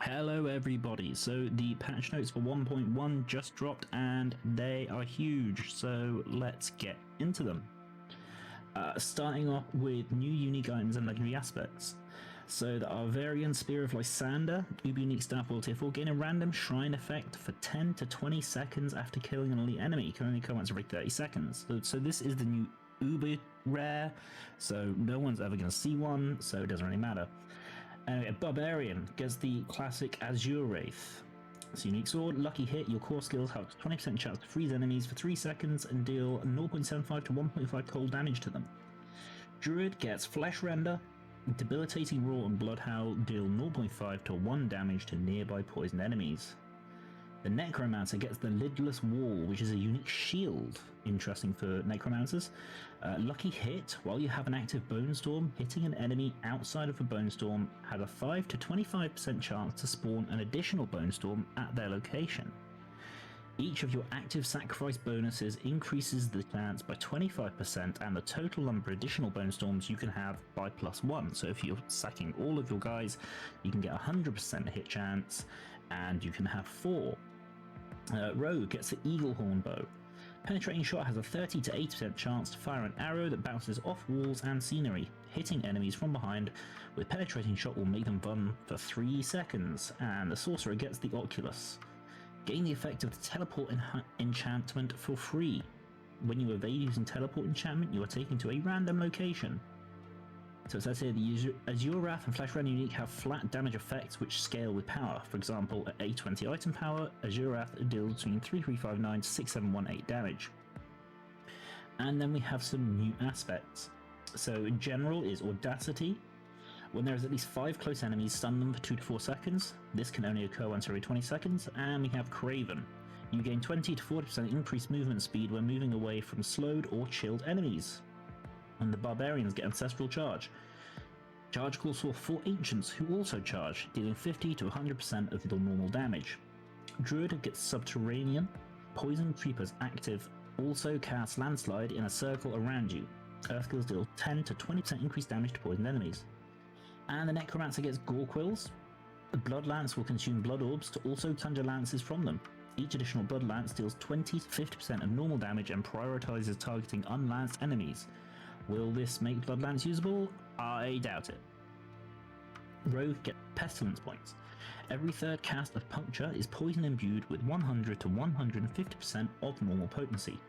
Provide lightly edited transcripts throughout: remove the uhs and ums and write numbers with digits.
Hello everybody, so the patch notes for 1.1 just dropped and they are huge, so let's get into them. Starting off with new unique items and legendary aspects. So the Barbarian Spear of Lysander, uber unique staff will tier 4, gain a random shrine effect for 10 to 20 seconds after killing an elite enemy, can only come once every 30 seconds. So this is the new uber rare, so no one's ever going to see one, so it doesn't really matter. Barbarian gets the classic Azure Wraith. It's a unique sword, lucky hit, your core skills have 20% chance to freeze enemies for 3 seconds and deal 0.75 to 1.5 cold damage to them. Druid gets Flesh Render, debilitating roar and blood howl, deal 0.5 to 1 damage to nearby poisoned enemies. The Necromancer gets the Lidless Wall, which is a unique shield, interesting for Necromancers. Lucky hit, while you have an active Bone Storm, hitting an enemy outside of a Bone Storm has a 5 to 25% chance to spawn an additional Bone Storm at their location. Each of your active sacrifice bonuses increases the chance by 25% and the total number of additional Bone Storms you can have by +1. So if you're sacking all of your guys, you can get 100% hit chance and you can have 4. Rogue gets the Eagle Horn Bow. Penetrating shot has a 30 to 80% chance to fire an arrow that bounces off walls and scenery. Hitting enemies from behind with penetrating shot will make them run for 3 seconds. And the sorcerer gets the Oculus. Gain the effect of the teleport enchantment for free. When you evade using teleport enchantment, you are taken to a random location. So it says here, the Azure Wrath and Flesh Render unique have flat damage effects which scale with power. For example, at A20 item power, Azure Wrath deals between 3359 to 6718 damage. And then we have some new aspects. So in general is Audacity. When there is at least 5 close enemies, stun them for 2 to 4 seconds. This can only occur once every 20 seconds. And we have Craven. You gain 20 to 40% increased movement speed when moving away from slowed or chilled enemies. And the Barbarians get Ancestral Charge. Charge calls for 4 Ancients who also charge, dealing 50 to 100% of the normal damage. Druid gets Subterranean. Poison Creepers active also cast Landslide in a circle around you. Earth skills deal 10 to 20% increased damage to poisoned enemies. And the Necromancer gets Gore Quills. The Blood Lance will consume Blood Orbs to also conjure lances from them. Each additional Blood Lance deals 20 to 50% of normal damage and prioritizes targeting unlanced enemies. Will this make Blood Lance usable? I doubt it. Rogue get Pestilence points. Every third cast of Puncture is poison imbued with 100 to 150% of normal potency.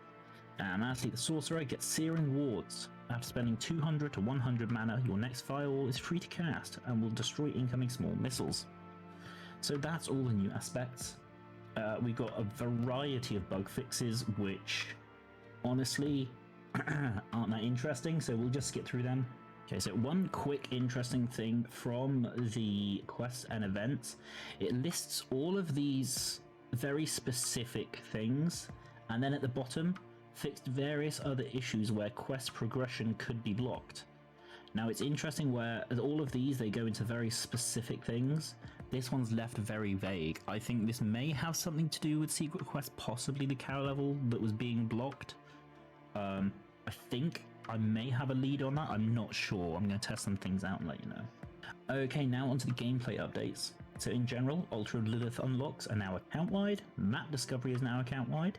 And lastly, the Sorcerer gets Searing Wards. After spending 200 to 100 mana, your next firewall is free to cast and will destroy incoming small missiles. So that's all the new aspects. We got a variety of bug fixes, which honestly aren't that interesting, so we'll just skip through them. Okay, so one quick interesting thing from the quests and events, it lists all of these very specific things, and then at the bottom, fixed various other issues where quest progression could be blocked. Now it's interesting where all of these, they go into very specific things. This one's left very vague. I think this may have something to do with secret quest, possibly the cow level that was being blocked. I think I may have a lead on that, I'm not sure. I'm going to test some things out and let you know. Okay, now onto the gameplay updates. So in general, Ultra Lilith unlocks are now account-wide, map discovery is now account-wide,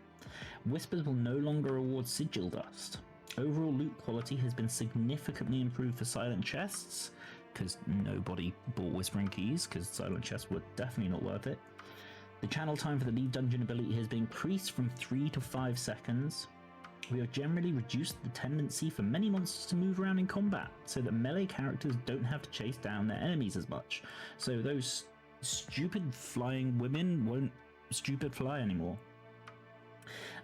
Whispers will no longer award sigil dust, overall loot quality has been significantly improved for silent chests, because nobody bought Whispering Keys, because silent chests were definitely not worth it. The channel time for the lead dungeon ability has been increased from 3 to 5 seconds. We have generally reduced the tendency for many monsters to move around in combat, so that melee characters don't have to chase down their enemies as much. So those stupid flying women won't stupid fly anymore.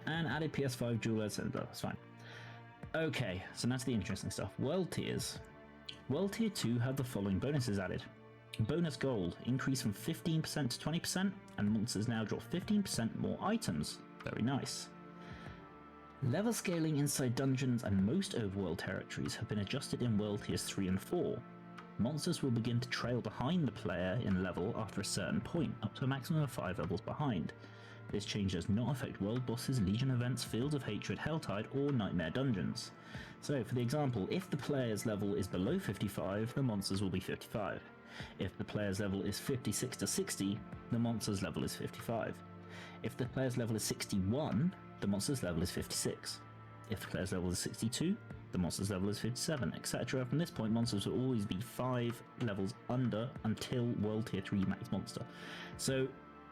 And added PS5 dual LED center, that's fine. Okay, so that's the interesting stuff. World tiers. World tier 2 had the following bonuses added. Bonus gold, increased from 15% to 20%, and monsters now drop 15% more items. Very nice. Level scaling inside dungeons and most overworld territories have been adjusted in World Tiers 3 and 4. Monsters will begin to trail behind the player in level after a certain point, up to a maximum of 5 levels behind. This change does not affect world bosses, legion events, fields of hatred, Helltide, or nightmare dungeons. So for the example, if the player's level is below 55, the monsters will be 55. If the player's level is 56 to 60, the monster's level is 55. If the player's level is 61, the monster's level is 56. If the player's level is 62, the monster's level is 57, etc. From this point, monsters will always be 5 levels under until World Tier 3 max monster. So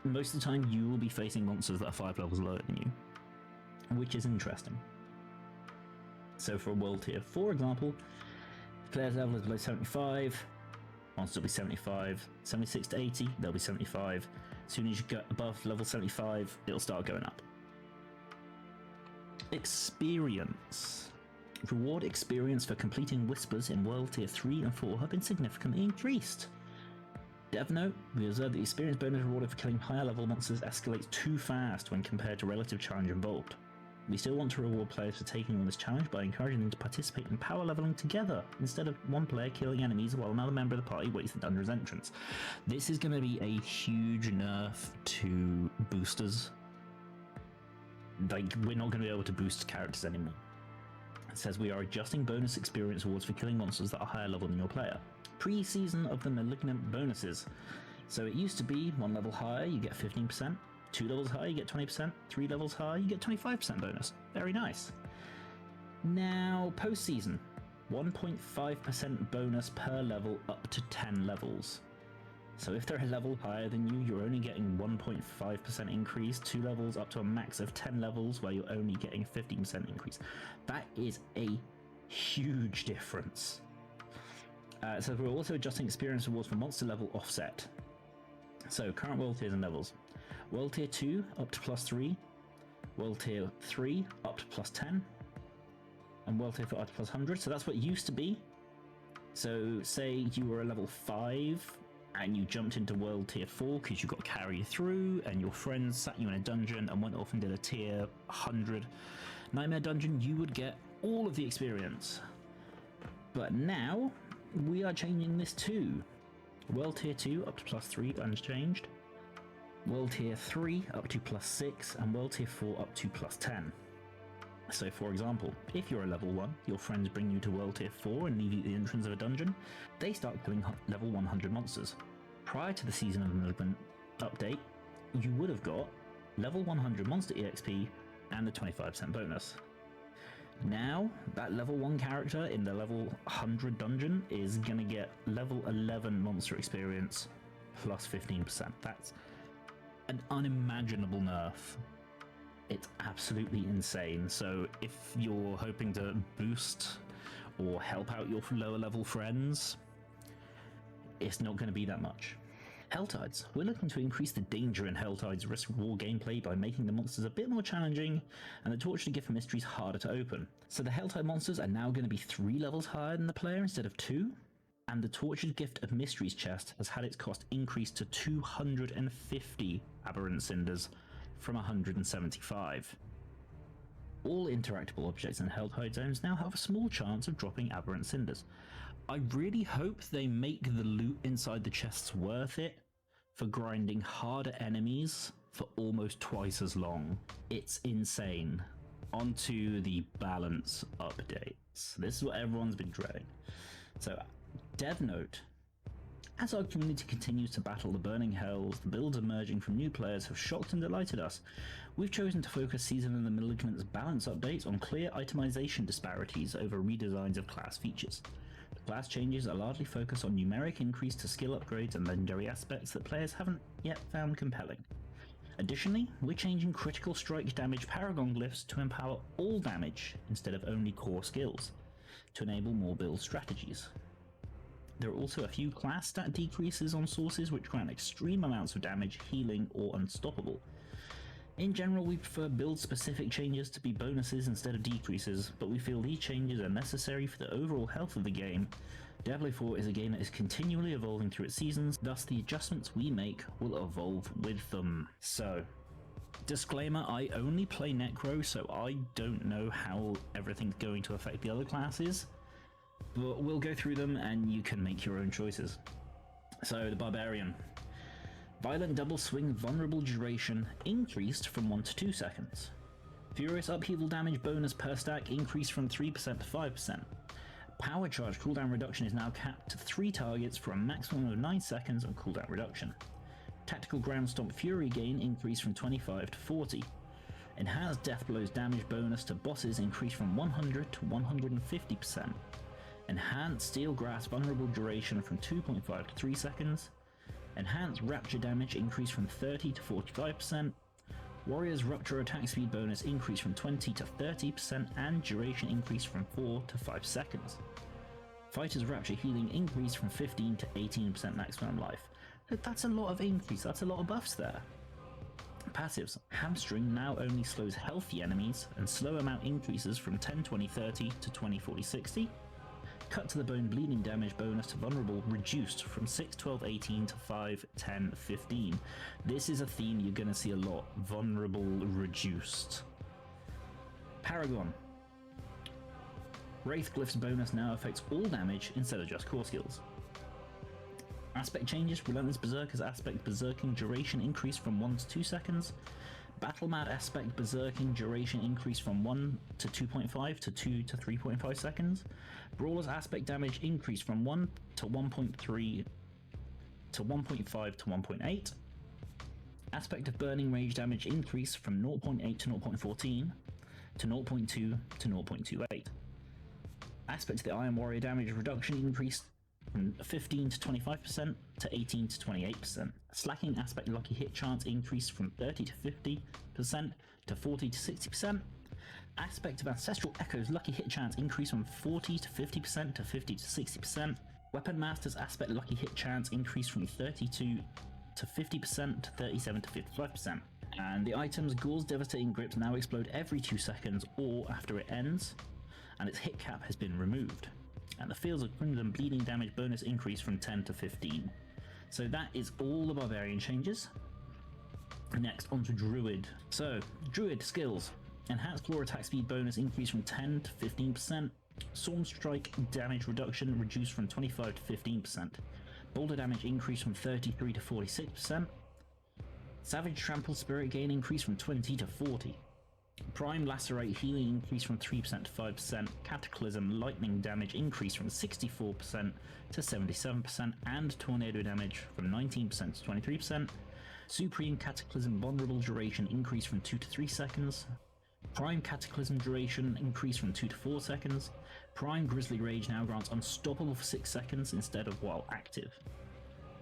most of the time you will be facing monsters that are 5 levels lower than you, which is interesting. So for a World Tier 4 example, the player's level is below 75, monster will be 75, 76 to 80, they'll be 75. As soon as you get above level 75, it'll start going up. Experience. Reward experience for completing Whispers in World Tier 3 and 4 have been significantly increased. Dev note, we observed the experience bonus rewarded for killing higher level monsters escalates too fast when compared to relative challenge involved. We still want to reward players for taking on this challenge by encouraging them to participate in power leveling together, instead of one player killing enemies while another member of the party waits at dungeon's entrance. This is going to be a huge nerf to boosters. Like, we're not going to be able to boost characters anymore. It says we are adjusting bonus experience awards for killing monsters that are higher level than your player. Pre-season of the malignant bonuses. So it used to be 1 level higher, you get 15%, 2 levels higher, you get 20%, 3 levels higher, you get 25% bonus. Very nice. Now, post-season, 1.5% bonus per level up to 10 levels. So if they're a level higher than you, you're only getting 1.5% increase, 2 levels up to a max of 10 levels where you're only getting 15% increase. That is a huge difference. So we're also adjusting experience rewards for monster level offset. So current world tiers and levels. World tier 2 up to +3, world tier 3 up to +10, and world tier 4 up to +100. So that's what it used to be. So say you were a level 5 and you jumped into world tier 4 because you got carried through and your friends sat you in a dungeon and went off and did a tier 100 nightmare dungeon, you would get all of the experience. But now we are changing this too. World tier 2 up to +3 unchanged, world tier 3 up to +6, and world tier 4 up to +10. So for example, if you're a level 1, your friends bring you to world tier 4 and leave you at the entrance of a dungeon, they start killing level 100 monsters. Prior to the Season of the Malignant update, you would have got level 100 monster EXP and the 25% bonus. Now, that level 1 character in the level 100 dungeon is going to get level 11 monster experience plus 15%. That's an unimaginable nerf. It's absolutely insane. So if you're hoping to boost or help out your lower level friends, it's not going to be that much. Helltides. We're looking to increase the danger in Helltide's risk war gameplay by making the monsters a bit more challenging and the Tortured Gift of Mysteries harder to open. So the Helltide monsters are now going to be 3 levels higher than the player instead of 2, and the Tortured Gift of Mysteries chest has had its cost increased to 250 Aberrant Cinders from 175. All interactable objects in Helltide zones now have a small chance of dropping Aberrant Cinders. I really hope they make the loot inside the chests worth it for grinding harder enemies for almost twice as long. It's insane. Onto the balance updates. This is what everyone's been dreading. So, dev note. As our community continues to battle the burning hells, the builds emerging from new players have shocked and delighted us. We've chosen to focus Season of the Malignant's balance updates on clear itemization disparities over redesigns of class features. The class changes are largely focused on numeric increase to skill upgrades and legendary aspects that players haven't yet found compelling. Additionally, we're changing critical strike damage paragon glyphs to empower all damage instead of only core skills, to enable more build strategies. There are also a few class stat decreases on sources which grant extreme amounts of damage, healing, or unstoppable. In general, we prefer build-specific changes to be bonuses instead of decreases, but we feel these changes are necessary for the overall health of the game. Diablo 4 is a game that is continually evolving through its seasons, thus the adjustments we make will evolve with them. So, disclaimer, I only play Necro, so I don't know how everything's going to affect the other classes, but we'll go through them and you can make your own choices. So, the Barbarian. Violent double swing vulnerable duration increased from 1 to 2 seconds. Furious upheaval damage bonus per stack increased from 3% to 5%. Power charge cooldown reduction is now capped to 3 targets for a maximum of 9 seconds on cooldown reduction. Tactical ground stomp fury gain increased from 25 to 40. Enhanced death blows damage bonus to bosses increased from 100 to 150%. Enhanced steel grasp vulnerable duration from 2.5 to 3 seconds. Enhanced rapture damage increased from 30 to 45%. Warrior's rupture attack speed bonus increased from 20 to 30% and duration increased from 4 to 5 seconds. Fighter's rapture healing increased from 15 to 18% maximum life. That's a lot of increase, that's a lot of buffs there. Passives. Hamstring now only slows healthy enemies and slow amount increases from 10, 20, 30 to 20, 40, 60. Cut to the bone bleeding damage bonus to vulnerable reduced from 6, 12, 18 to 5, 10, 15. This is a theme you're going to see a lot. Vulnerable reduced. Paragon. Wraith Glyph's bonus now affects all damage instead of just core skills. Aspect changes. Relentless Berserker's aspect berserking duration increased from 1 to 2 seconds. Battle Mad aspect berserking duration increased from 1 to 2.5 to 2 to 3.5 seconds. Brawler's aspect damage increased from 1 to 1.3 to 1.5 to 1.8. Aspect of burning rage damage increased from 0.8 to 0.14 to 0.2 to 0.28. Aspect of the Iron Warrior damage reduction increased from 15 to 25% to 18 to 28%. Slacking aspect lucky hit chance increased from 30 to 50% to 40 to 60%. Aspect of Ancestral Echo's lucky hit chance increased from 40 to 50% to 50 to 60%. Weapon Master's aspect lucky hit chance increased from 32 to 50% to 37 to 55%. And the items Ghoul's Devastating Grips now explode every 2 seconds or after it ends, and its hit cap has been removed. And the Fields of Crimson bleeding damage bonus increased from 10 to 15. So that is all the barbarian changes. Next onto Druid. So, Druid skills. Enhanced claw attack speed bonus increased from 10 to 15%. Storm Strike damage reduction reduced from 25 to 15%. Boulder damage increased from 33 to 46%. Savage Trample Spirit gain increased from 20 to 40. Prime Lacerate healing increased from 3% to 5%, Cataclysm lightning damage increased from 64% to 77%, and Tornado damage from 19% to 23%. Supreme Cataclysm vulnerable duration increased from 2 to 3 seconds. Prime Cataclysm duration increased from 2 to 4 seconds. Prime Grizzly Rage now grants Unstoppable for 6 seconds instead of while active.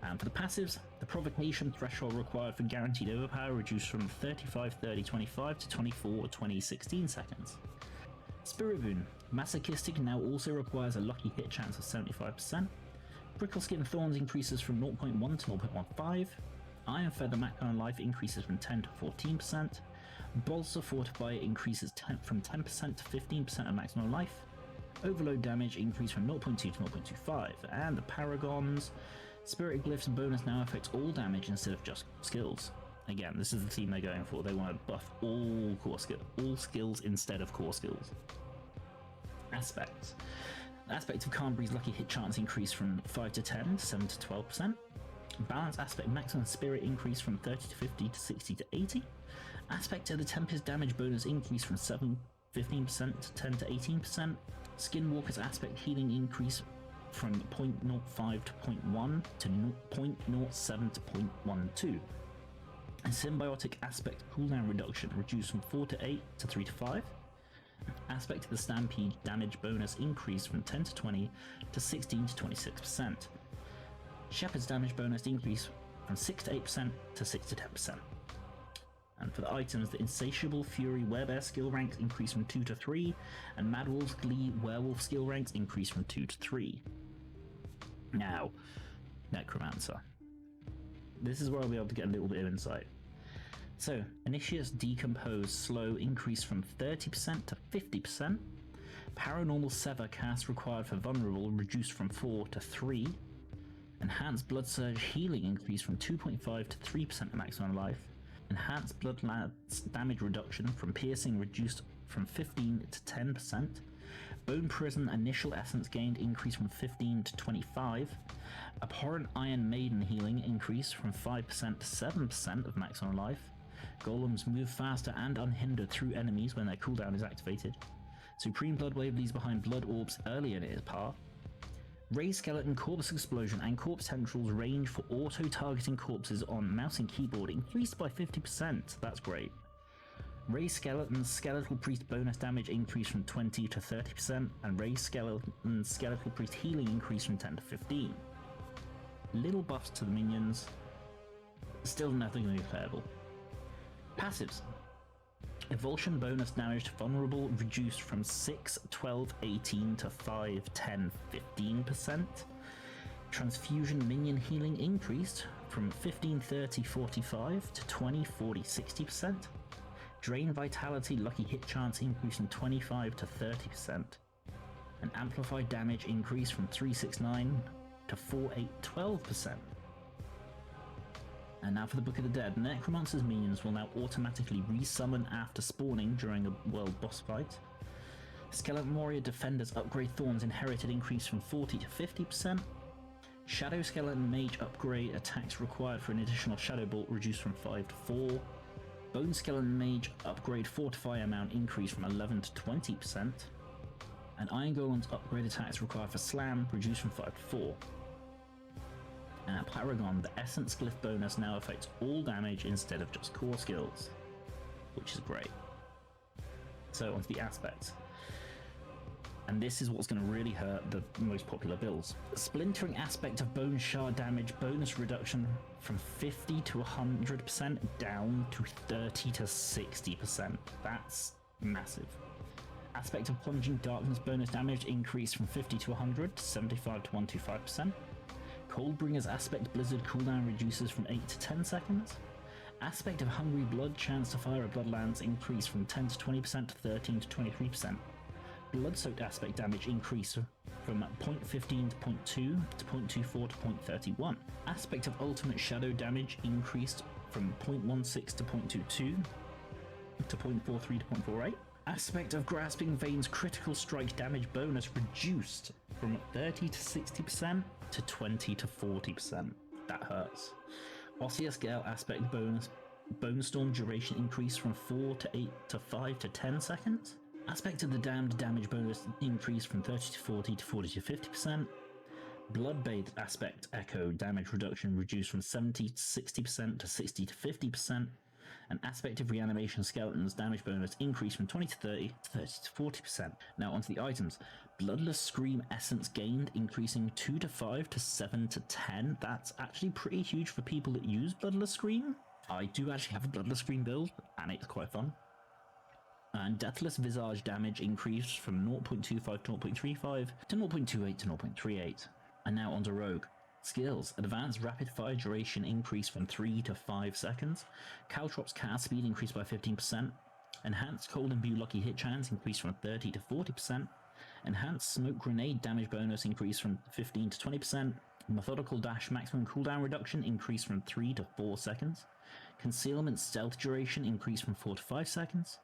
And for the passives, the provocation threshold required for guaranteed overpower reduced from 35, 30, 25 to 24, 20, 16 seconds. Spirit Boon. Masochistic now also requires a lucky hit chance of 75%. Prickle Skin Thorns increases from 0.1 to 0.15. Iron Feather maximum life increases from 10 to 14%. Bolster Fortify increases from 10% to 15% of maximum life. Overload damage increased from 0.2 to 0.25. And the Paragons. Spirit Glyph's bonus now affects all damage instead of just skills. Again, this is the theme they're going for. They want to buff all skills instead of core skills. Aspects. The aspect of Calmbree's lucky hit chance increased from 5 to 10, 7 to 12%. Balance aspect maximum spirit increased from 30 to 50 to 60 to 80. Aspect of the Tempest damage bonus increased from 15% to 10 to 18%. Skinwalker's aspect healing increase from 0.05 to 0.1 to 0.07 to 0.12. And symbiotic aspect cooldown reduction reduced from 4 to 8 to 3 to 5. Aspect of the Stampede damage bonus increased from 10 to 20 to 16 to 26%. Shepherd's damage bonus increased from 6 to 8% to 6 to 10%. And for the items, the Insatiable Fury Werebear skill ranks increased from 2 to 3, and Mad Wolf's Glee Werewolf skill ranks increased from 2 to 3. Now, Necromancer. This is where I'll be able to get a little bit of insight. So, Initiate's Decompose Slow increased from 30% to 50%. Paranormal Sever cast required for Vulnerable reduced from 4 to 3. Enhanced Blood Surge healing increased from 2.5 to 3% of maximum life. Enhanced Blood Lance damage reduction from piercing reduced from 15 to 10%. Bone Prison initial essence gained increased from 15 to 25. Abhorrent Iron Maiden healing increased from 5% to 7% of maximum life. Golems move faster and unhindered through enemies when their cooldown is activated. Supreme Blood Wave leaves behind Blood Orbs early in its path. Raised Skeleton, Corpse Explosion, and Corpse Tendrils range for auto-targeting corpses on mouse and keyboard increased by 50%. That's great. Raised Skeleton's Skeletal Priest bonus damage increased from 20 to 30%, and Raised Skeleton's Skeletal Priest healing increased from 10 to 15. Little buffs to the minions, still nothing really playable. Passives. Evulsion bonus damage to vulnerable reduced from 6, 12, 18 to 5, 10, 15%. Transfusion minion healing increased from 15, 30, 45 to 20, 40, 60%. Drain Vitality lucky hit chance increased from 25 to 30%. And amplified damage increased from 369 to 4812%. And now for the Book of the Dead. Necromancer's minions will now automatically resummon after spawning during a world boss fight. Skeleton Warrior Defender's upgrade Thorns Inherited increased from 40 to 50%. Shadow Skeleton Mage upgrade attacks required for an additional Shadow Bolt reduced from 5 to 4. Bone Skeleton Mage upgrade Fortify amount increased from 11 to 20%. And Iron Golem's upgrade attacks required for Slam reduced from 5 to 4. And at Paragon, the Essence Glyph bonus now affects all damage instead of just core skills, which is great. So onto the aspects. And this is what's going to really hurt the most popular builds. Splintering aspect of bone shard damage bonus reduction from 50 to 100% down to 30 to 60%. That's massive. Aspect of plunging darkness bonus damage increased from 50 to 100 to 75 to 125%. Coldbringer's aspect blizzard cooldown reduces from 8 to 10 seconds. Aspect of hungry blood chance to fire a bloodlands increased from 10 to 20% to 13 to 23%. Blood-soaked aspect damage increased from 0.15 to 0.2 to 0.24 to 0.31. Aspect of ultimate shadow damage increased from 0.16 to 0.22 to 0.43 to 0.48. Aspect of grasping veins critical strike damage bonus reduced from 30 to 60% to 20 to 40%. That hurts. Osseous Gale aspect bonus bone storm duration increased from 4 to 8 to 5 to 10 seconds. Aspect of the Damned damage bonus increased from 30 to 40 to 40 to 50%. Bloodbathed aspect echo damage reduction reduced from 70 to 60% to 60 to 50%. And aspect of reanimation skeletons damage bonus increased from 20 to 30 to 30 to 40%. Now onto the items. Bloodless Scream essence gained, increasing 2 to 5 to 7 to 10. That's actually pretty huge for people that use Bloodless Scream. I do actually have a Bloodless Scream build, and it's quite fun. And Deathless Visage damage increased from 0.25 to 0.35 to 0.28 to 0.38. And now onto Rogue. Skills. Advanced Rapid Fire duration increased from 3 to 5 seconds. Caltrops cast speed increased by 15%. Enhanced Cold Imbue lucky hit chance increased from 30 to 40%. Enhanced Smoke Grenade damage bonus increased from 15 to 20%. Methodical Dash maximum cooldown reduction increased from 3 to 4 seconds. Concealment Stealth duration increased from 4 to 5 seconds.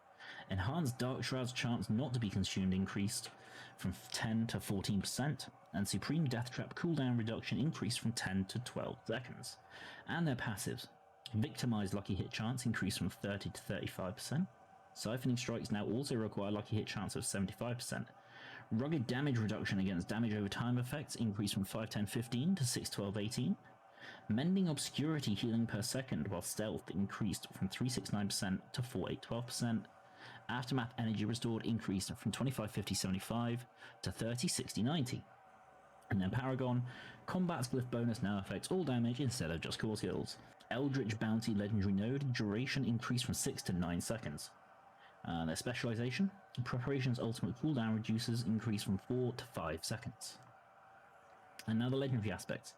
Enhanced Dark Shroud's chance not to be consumed increased from 10 to 14%, and Supreme Death Trap cooldown reduction increased from 10 to 12 seconds. And their passives. Victimized lucky hit chance increased from 30 to 35%. Siphoning Strikes now also require lucky hit chance of 75%. Rugged damage reduction against damage over time effects increased from 5, 10, 15 to 6, 12, 18. Mending Obscurity healing per second while stealth increased from 369% to 4812%. Aftermath energy restored increased from 25, 50, 75 to 30, 60, 90. And then Paragon, combat's glyph bonus now affects all damage instead of just core skills. Eldritch Bounty legendary node duration increased from 6 to 9 seconds. Their specialization, preparation's ultimate cooldown reduces increase from 4 to 5 seconds. And now the legendary aspects.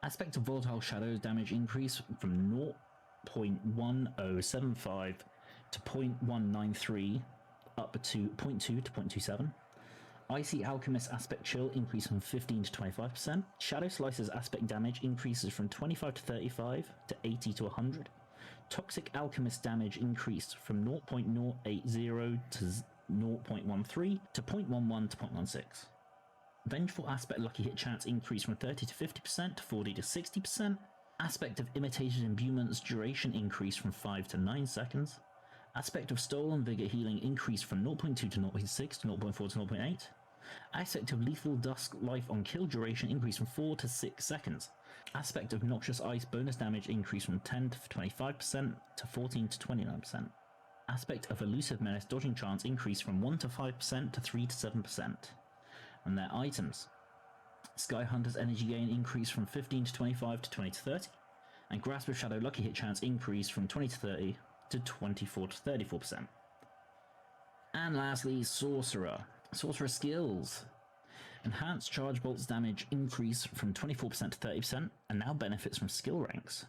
Aspect of Volatile Shadows damage increase from 0.1075 to 0.193 up to 0.2 to 0.27. Icy Alchemist aspect chill increase from 15 to 25%. Shadow Slicer's aspect damage increases from 25 to 35 to 80 to 100. Toxic Alchemist damage increased from 0.080 to 0.13 to 0.11 to 0.16. Vengeful aspect lucky hit chance increased from 30 to 50% to 40 to 60%. Aspect of imitated imbuements duration increased from 5 to 9 seconds. Aspect of Stolen Vigor healing increased from 0.2 to 0.6 to 0.4 to 0.8. Aspect of Lethal Dusk life on kill duration increased from 4 to 6 seconds. Aspect of Noxious Ice bonus damage increased from 10 to 25% to 14 to 29%. Aspect of Elusive Menace dodging chance increased from 1 to 5% to 3 to 7%. And their items. Sky Hunter's energy gain increased from 15 to 25 to 20 to 30. And Grasp of Shadow lucky hit chance increased from 20 to 30 to 24 to 34%. And lastly, Sorcerer. Sorcerer skills. Enhanced Charge Bolts damage increased from 24% to 30% and now benefits from skill ranks.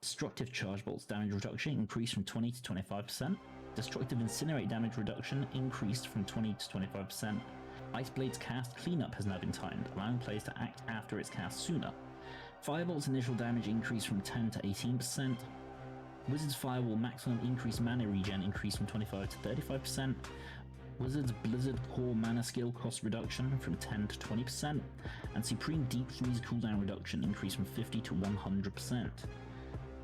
Destructive Charge Bolts damage reduction increased from 20 to 25%. Destructive Incinerate damage reduction increased from 20 to 25%. Ice Blade's cast cleanup has now been timed, allowing players to act after its cast sooner. Firebolt's initial damage increased from 10 to 18%. Wizard's Firewall maximum increased mana regen increased from 25 to 35%. Wizard's Blizzard core mana skill cost reduction from 10 to 20%. And Supreme Deep Freeze cooldown reduction increased from 50 to 100%.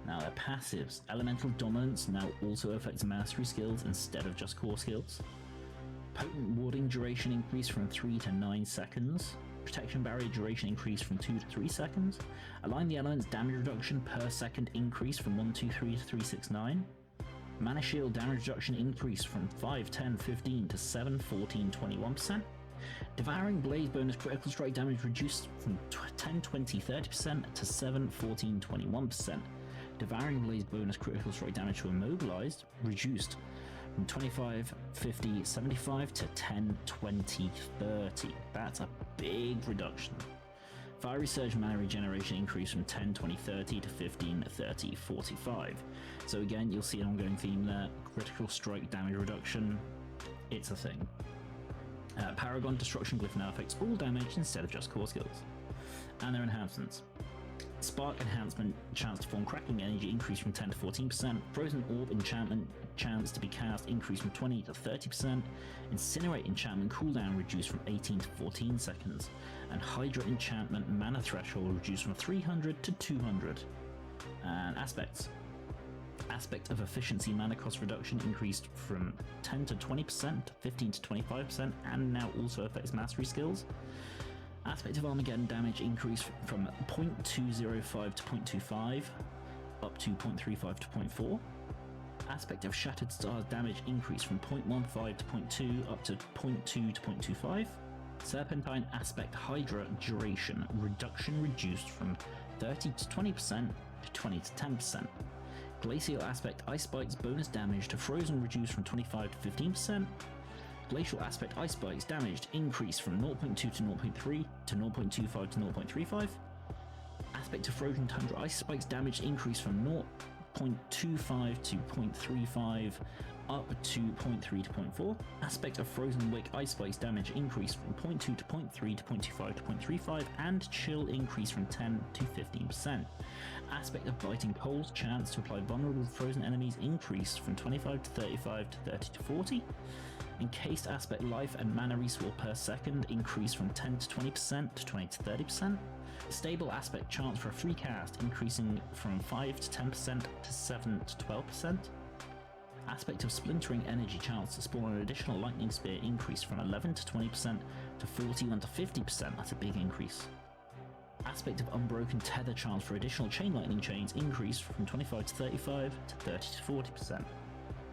Now their passives. Elemental Dominance now also affects mastery skills instead of just core skills. Potent Warding duration increased from 3 to 9 seconds. Protection Barrier duration increased from 2 to 3 seconds. Align the Elements damage reduction per second increased from 123 to 369. Mana Shield damage reduction increased from 5, 10, 15 to 7, 14, 21%. Devouring Blaze bonus critical strike damage reduced from 10, 20, 30% to 7, 14, 21%. Devouring Blaze bonus critical strike damage to Immobilized reduced from 25, 50, 75 to 10, 20, 30. That's a big reduction. Fiery Surge mana regeneration increased from 10, 20, 30 to 15, 30, 45. So again, you'll see an ongoing theme there. Critical strike damage reduction, it's a thing. Paragon Destruction Glyph now affects all damage instead of just core skills. And their enhancements. Spark enhancement chance to form crackling energy increased from 10 to 14%. Frozen Orb enchantment chance to be cast increased from 20 to 30%. Incinerate enchantment cooldown reduced from 18 to 14 seconds. And Hydra enchantment mana threshold reduced from 300 to 200. And aspects. Aspect of Efficiency mana cost reduction increased from 10 to 20% to 15 to 25% and now also affects mastery skills. Aspect of Armageddon damage increased from 0.205 to 0.25 up to 0.35 to 0.4. Aspect of Shattered Stars damage increased from 0.15 to 0.2 up to 0.2 to 0.25. Serpentine Aspect Hydra duration reduction reduced from 30 to 20% to 20 to 10%. Glacial Aspect Ice Spikes bonus damage to Frozen reduced from 25 to 15%. Glacial Aspect Ice Spikes damaged increased from 0.2 to 0.3 to 0.25 to 0.35. Aspect of Frozen Tundra Ice Spikes damage increased from 0.25 to 0.35 up to 0.3 to 0.4. Aspect of Frozen Wake Ice Spikes damage increased from 0.2 to 0.3 to 0.25 to 0.35 and Chill increased from 10 to 15%. Aspect of Biting Cold chance to apply vulnerable frozen enemies increased from 25 to 35 to 30 to 40. Encased Aspect life and mana restore per second increased from 10 to 20% to 20 to 30%. Stable Aspect chance for a free cast increasing from 5 to 10% to 7 to 12%. Aspect of Splintering energy chance to spawn an additional lightning spear increased from 11 to 20% to 41 to 50%. That's a big increase. Aspect of Unbroken tether chance for additional chain lightning chains increased from 25 to 35 to 30 to 40%.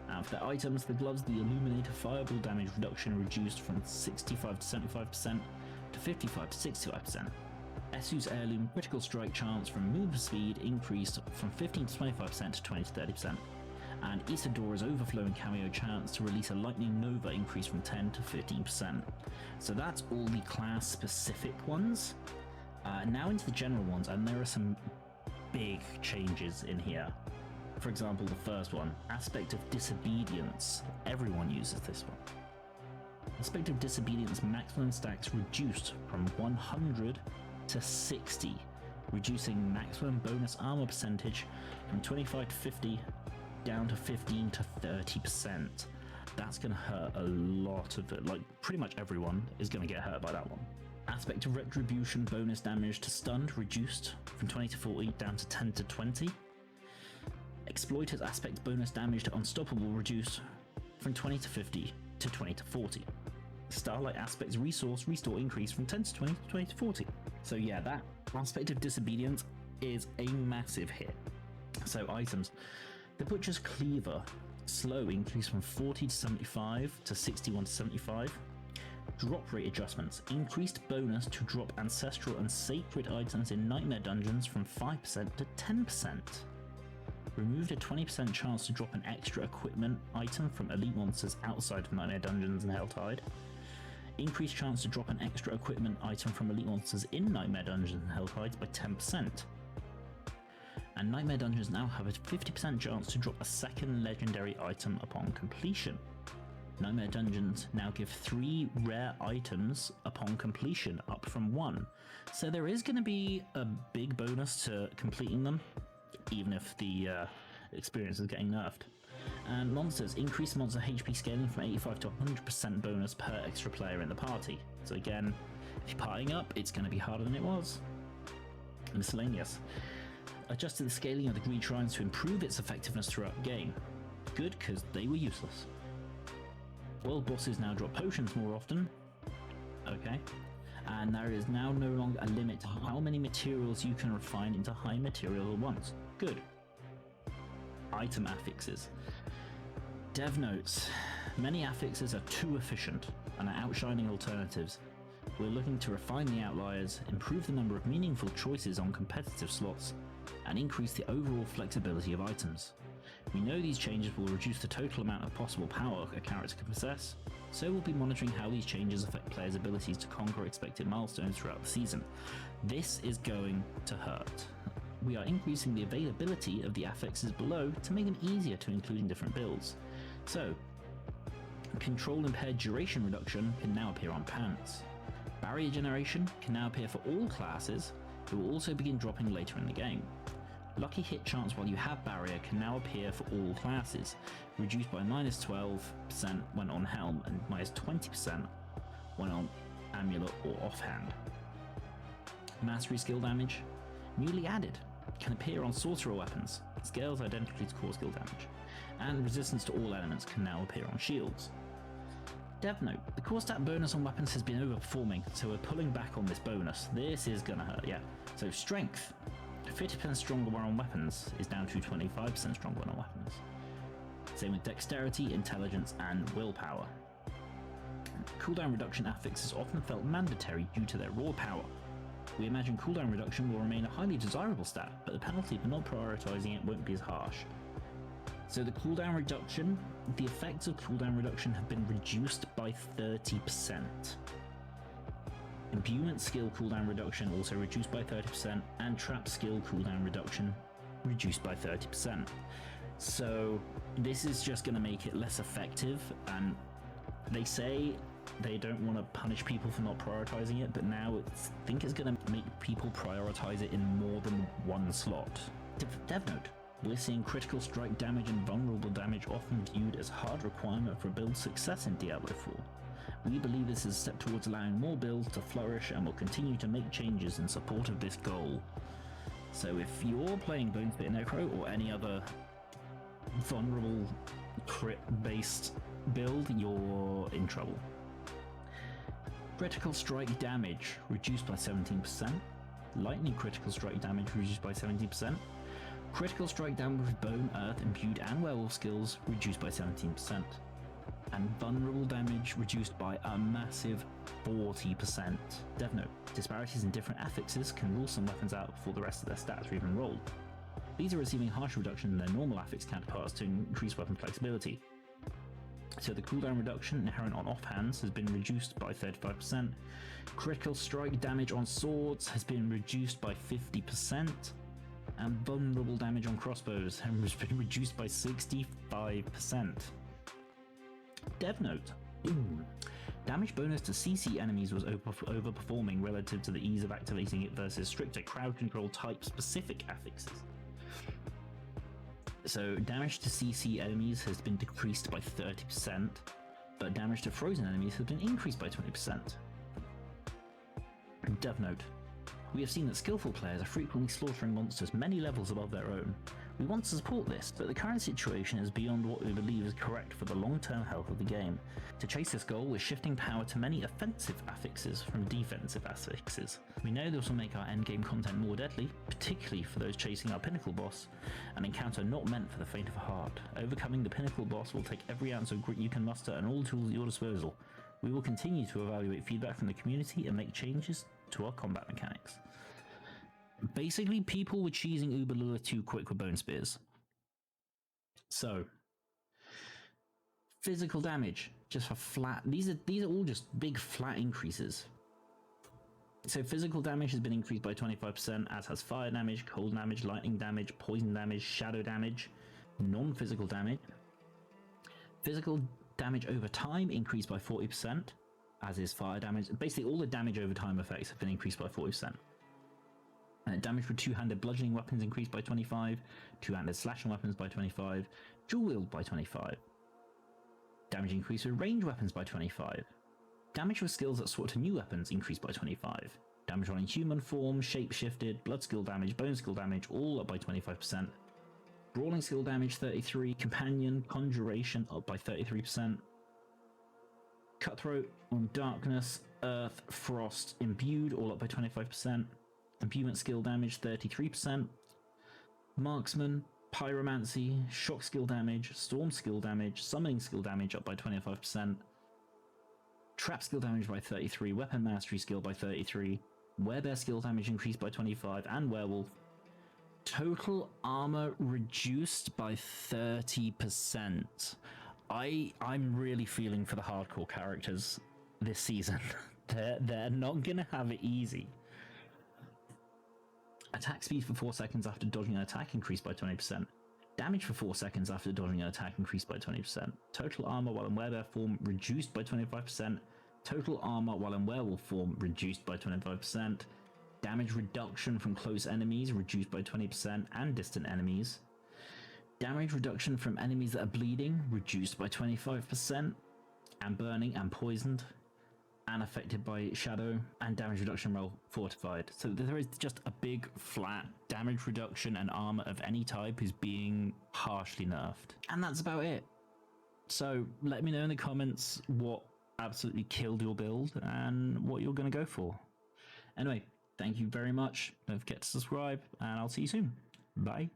And for their items, the gloves, the Illuminator fireball damage reduction reduced from 65 to 75% to 55 to 65%. Esu's Heirloom critical strike chance from move speed increased from 15 to 25% to 20 to 30%. And Isadora's overflowing cameo chance to release a lightning nova increased from 10 to 15%. So that's all the class specific ones. Now into the general ones, and there are some big changes in here. For example, the first one, Aspect of Disobedience. Everyone uses this one. Aspect of Disobedience maximum stacks reduced from 100 to 60, reducing maximum bonus armor percentage from 25 to 50 down to 15 to 30%. That's going to hurt a lot of it. Like, pretty much everyone is going to get hurt by that one. Aspect of Retribution bonus damage to stunned reduced from 20 to 40 down to 10 to 20. Exploiter's aspect bonus damage to unstoppable reduce from 20 to 50 to 20 to 40. Starlight aspect's resource restore increase from 10 to 20 to 20 to 40. So yeah, that aspect of disobedience is a massive hit. So items. The Butcher's Cleaver slow increase from 40 to 75 to 61 to 75. Drop rate adjustments. Increased bonus to drop ancestral and sacred items in nightmare dungeons from 5% to 10%. Removed a 20% chance to drop an extra equipment item from elite monsters outside of nightmare dungeons and Helltide. Increased chance to drop an extra equipment item from elite monsters in nightmare dungeons and Helltide by 10%. And nightmare dungeons now have a 50% chance to drop a second legendary item upon completion. Nightmare dungeons now give 3 rare items upon completion, up from 1. So there is going to be a big bonus to completing them, even if the experience is getting nerfed. And monsters, increase monster HP scaling from 85 to 100% bonus per extra player in the party. So again, if you're partying up, it's going to be harder than it was. Miscellaneous. Adjusted the scaling of the greed shrines to improve its effectiveness throughout the game. Good, because they were useless. World bosses now drop potions more often. Okay. And there is now no longer a limit to how many materials you can refine into high material at once. Good. Item affixes. Dev notes. Many affixes are too efficient and are outshining alternatives. We're looking to refine the outliers, improve the number of meaningful choices on competitive slots, and increase the overall flexibility of items. We know these changes will reduce the total amount of possible power a character can possess, so we'll be monitoring how these changes affect players' abilities to conquer expected milestones throughout the season. This is going to hurt. We are increasing the availability of the affixes below to make them easier to include in different builds. So, control impaired duration reduction can now appear on pants. Barrier generation can now appear for all classes, who will also begin dropping later in the game. Lucky hit chance while you have barrier can now appear for all classes, reduced by -12% when on helm and -20% when on amulet or offhand. Mastery skill damage, newly added, can appear on sorcerer weapons, scales identically to core skill damage, and resistance to all elements can now appear on shields. Dev note, the core stat bonus on weapons has been overperforming, so we're pulling back on this bonus. This is gonna hurt, yeah. So strength, 50% stronger when on weapons is down to 25% stronger when on weapons. Same with dexterity, intelligence, and willpower. Cooldown reduction affixes often felt mandatory due to their raw power. We imagine cooldown reduction will remain a highly desirable stat, but the penalty for not prioritizing it won't be as harsh. So the cooldown reduction, the effects of cooldown reduction have been reduced by 30%. Imbuement skill cooldown reduction also reduced by 30%, and trap skill cooldown reduction reduced by 30%. So this is just going to make it less effective, and they say they don't want to punish people for not prioritizing it, but now I think it's going to make people prioritize it in more than one slot. Dev note. We're seeing critical strike damage and vulnerable damage often viewed as hard requirement for build success in Diablo 4. We believe this is a step towards allowing more builds to flourish and will continue to make changes in support of this goal. So if you're playing Bonespit Necro or any other vulnerable crit based build, you're in trouble. Critical strike damage reduced by 17%. Lightning critical strike damage reduced by 17%. Critical strike damage with bone, earth, imbued, and werewolf skills reduced by 17%. And vulnerable damage reduced by a massive 40%. Dev note, disparities in different affixes can rule some weapons out before the rest of their stats are even rolled. These are receiving harsh reduction in their normal affix counterparts to increase weapon flexibility. So the cooldown reduction inherent on offhands has been reduced by 35%. Critical strike damage on swords has been reduced by 50%. And vulnerable damage on crossbows has been reduced by 65%. Dev note. Damage bonus to CC enemies was overperforming relative to the ease of activating it versus stricter crowd control type specific affixes. So damage to CC enemies has been decreased by 30%, but damage to frozen enemies has been increased by 20%. Dev note. We have seen that skillful players are frequently slaughtering monsters many levels above their own. We want to support this, but the current situation is beyond what we believe is correct for the long-term health of the game. To chase this goal, we're shifting power to many offensive affixes from defensive affixes. We know this will make our endgame content more deadly, particularly for those chasing our pinnacle boss, an encounter not meant for the faint of heart. Overcoming the pinnacle boss will take every ounce of grit you can muster and all tools at your disposal. We will continue to evaluate feedback from the community and make changes to our combat mechanics. Basically, people were cheesing Uber Lure too quick with bone spears. So, physical damage, just for flat. These are all just big flat increases. So physical damage has been increased by 25%, as has fire damage, cold damage, lightning damage, poison damage, shadow damage, non-physical damage. Physical damage over time increased by 40%, as is fire damage. Basically, all the damage over time effects have been increased by 40%. Damage for two-handed bludgeoning weapons increased by 25, two-handed slashing weapons by 25, dual wield by 25. Damage increase with ranged weapons by 25. Damage with skills that swap to new weapons increased by 25. Damage on human form, shape-shifted, blood skill damage, bone skill damage, all up by 25%. Brawling skill damage 33, companion, conjuration up by 33%. Cutthroat on darkness, earth, frost, imbued, all up by 25%. Imbuement skill damage 33%, marksman, pyromancy, shock skill damage, storm skill damage, summoning skill damage up by 25%, trap skill damage by 33, weapon mastery skill by 33, werebear skill damage increased by 25, and werewolf. Total armor reduced by 30%. I'm really feeling for the hardcore characters this season. They're not gonna have it easy. Attack speed for 4 seconds after dodging an attack increased by 20%. Damage for 4 seconds after dodging an attack increased by 20%. Total armor while in werebear form reduced by 25%. Total armor while in werewolf form reduced by 25%. Damage reduction from close enemies reduced by 20% and distant enemies. Damage reduction from enemies that are bleeding reduced by 25%. And burning and poisoned. And affected by shadow, and damage reduction roll fortified. So there is just a big flat damage reduction, and armor of any type is being harshly nerfed. And that's about it. So let me know in the comments what absolutely killed your build and what you're going to go for. Anyway, thank you very much. Don't forget to subscribe, and I'll see you soon. Bye.